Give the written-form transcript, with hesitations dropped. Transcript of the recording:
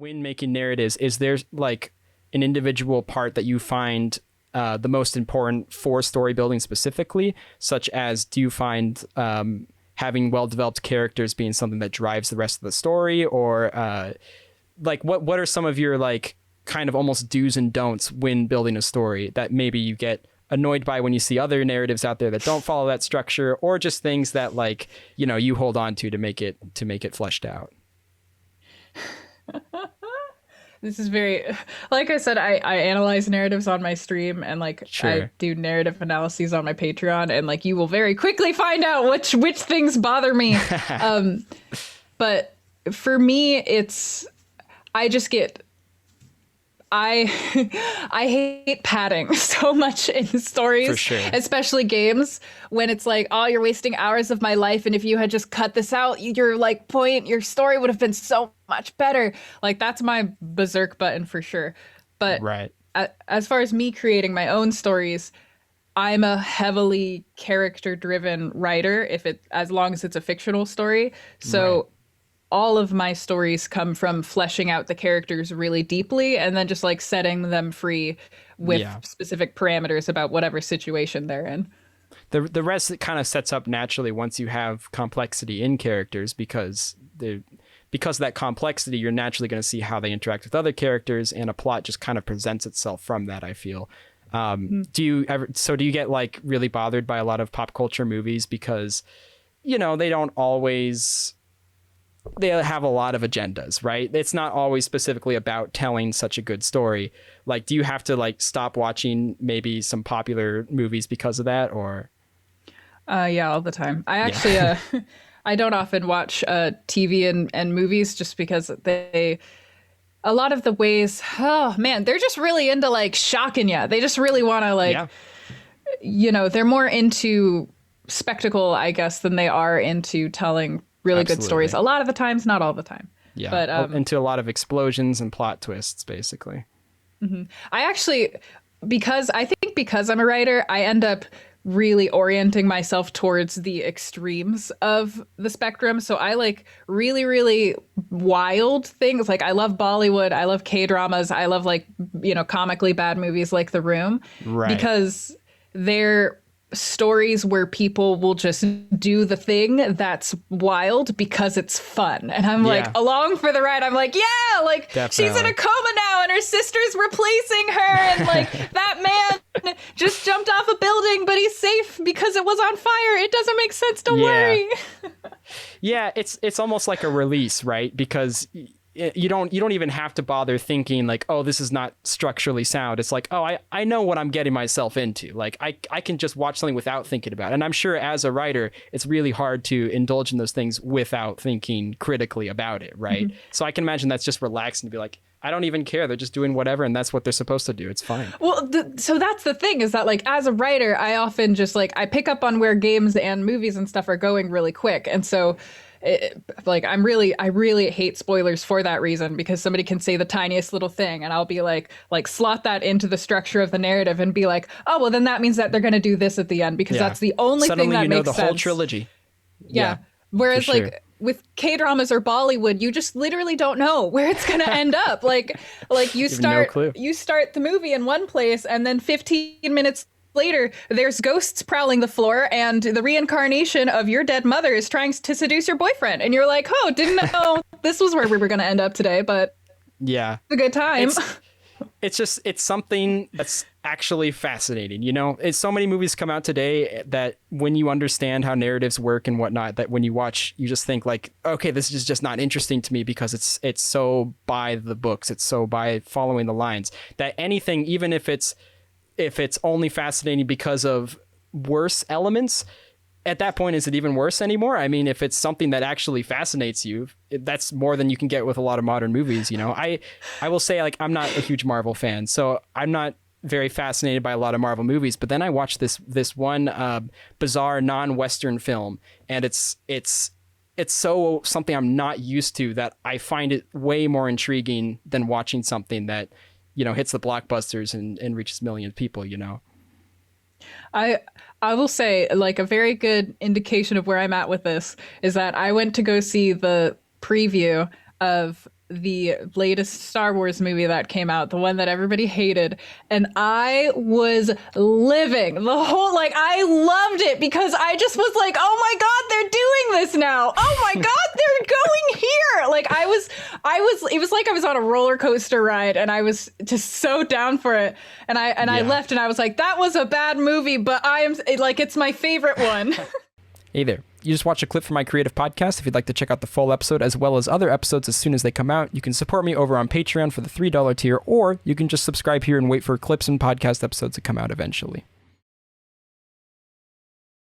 when making narratives, is there like an individual part that you find the most important for story building specifically, such as do you find having well-developed characters being something that drives the rest of the story, or like what are some of your like kind of almost do's and don'ts when building a story that maybe you get annoyed by when you see other narratives out there that don't follow that structure, or just things that like, you know, you hold on to make it fleshed out? This is very, like I said, I analyze narratives on my stream, and like I Sure. do narrative analyses on my Patreon, and like you will very quickly find out which things bother me. Um, but for me, it's I just get I I hate padding so much in For stories, sure. especially games, when it's like, oh, you're wasting hours of my life, and if you had just cut this out, your story would have been so much better. Like that's my berserk button for sure. But Right. as far as me creating my own stories, I'm a heavily character driven writer as long as it's a fictional story. Right. So all of my stories come from fleshing out the characters really deeply and then just like setting them free with Yeah. specific parameters about whatever situation they're in. The rest, it kind of sets up naturally once you have complexity in characters, because of that complexity, you're naturally going to see how they interact with other characters, and a plot just kind of presents itself from that, I feel. Do you get like really bothered by a lot of pop culture movies because, you know, they have a lot of agendas, right? It's not always specifically about telling such a good story. Like, do you have to like stop watching maybe some popular movies because of that, or? Yeah, all the time. I actually, Yeah. I don't often watch TV and movies just because a lot of the ways, oh man, they're just really into like shocking you. They just really want to like, Yeah, they're more into spectacle, I guess, than they are into telling really good stories. absolutely. A lot of the times, not all the time. Yeah. But Into a lot of explosions and plot twists, basically. I actually, because I'm a writer, I end up really orienting myself towards the extremes of the spectrum. So I like really, really wild things. Like I love Bollywood, I love K-dramas, I love like, comically bad movies like The Room, Right. because they're stories where people will just do the thing that's wild because it's fun. And I'm like Yeah, along for the ride. I'm like, yeah, like she's in a definitely. coma now and her sister's replacing her. And like that man just jumped off a building, but he's safe because it was on fire. It doesn't make sense. Don't Yeah. worry. Yeah, it's almost like a release, right? Because you don't even have to bother thinking like, oh, this is not structurally sound. It's like, oh, I know what I'm getting myself into. Like I can just watch something without thinking about it. And I'm sure as a writer, it's really hard to indulge in those things without thinking critically about it, right? So I can imagine that's just relaxing to be like, I don't even care. They're just doing whatever, and that's what they're supposed to do. It's fine. Well, so that's the thing, is that like as a writer, I often just like I pick up on where games and movies and stuff are going really quick, and so like I really hate spoilers for that reason, because somebody can say the tiniest little thing and I'll be like slot that into the structure of the narrative and be like, oh well, then that means that they're going to do this at the end because Yeah. that's the only thing Suddenly that you know makes the whole sense. trilogy. Yeah. Yeah, for Whereas sure. like with K-dramas or Bollywood, you just literally don't know where it's going to end up. Like You have no clue. you start the movie in one place and then 15 minutes later there's ghosts prowling the floor and the reincarnation of your dead mother is trying to seduce your boyfriend, and you're like, "Oh, didn't know this was where we were going to end up today, but Yeah. it's a good time." It's something that's actually fascinating, you know. It's so many movies come out today that when you understand how narratives work and whatnot, that when you watch you just think like, okay, this is just not interesting to me because it's so by the books, it's so by following the lines, that anything, even if it's only fascinating because of worse elements, at that point, is it even worse anymore? I mean, if it's something that actually fascinates you, that's more than you can get with a lot of modern movies. You know, I will say, like, I'm not a huge Marvel fan, so I'm not very fascinated by a lot of Marvel movies. But then I watched this one bizarre non-Western film, and it's so something I'm not used to that I find it way more intriguing than watching something that, you know, hits the blockbusters and reaches millions of people. You know. I I will say, like, a very good indication of where I'm at with this is that I went to go see the preview of the latest Star Wars movie that came out, the one that everybody hated, and I was living the whole, like, I loved it because I just was like, oh my God, they're doing this now. Oh my God, they're going here. Like, it was like I was on a roller coaster ride, and I was just so down for it. And I left, and I was like, that was a bad movie, but I am like, it's my favorite one. Hey there. You just watched a clip from my creative podcast. If you'd like to check out the full episode as well as other episodes as soon as they come out, you can support me over on Patreon for the $3 tier, or you can just subscribe here and wait for clips and podcast episodes to come out eventually.